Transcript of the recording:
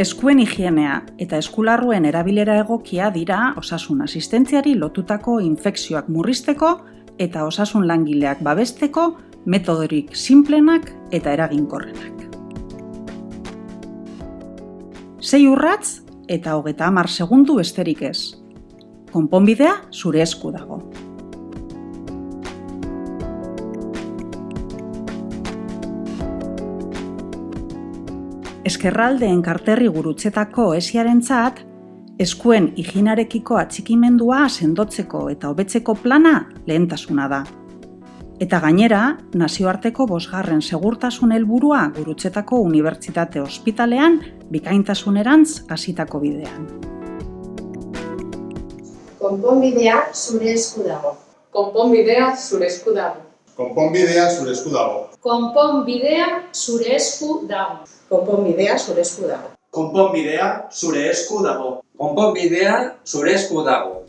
Eskuen higienea eta eskularruen erabilera egokia dira osasun asistentziari lotutako infekzioak murrizteko eta osasun langileak babesteko metodorik sinplenak eta eraginkorrenak. 6 urratz eta 30 segundu besterik ez. Konponbidea zure esku dago. Eskerraldeen karterri gurutzetako esiarentzat, eskuen higienarekiko atxikimendua sendotzeko eta hobetzeko plana lehentasuna da. Eta gainera, nazioarteko 5. segurtasun helburua Gurutzetako Unibertsitate Ospitalean bikaintasunerantz hasitako bidean. Konponbidea zure esku dago. Konponbidea zure esku dago. Konponbidea zure esku dago. Konponbidea zure esku dago. Konponbidea zure esku dago. Konponbidea zure esku dago. Konponbidea zure esku dago.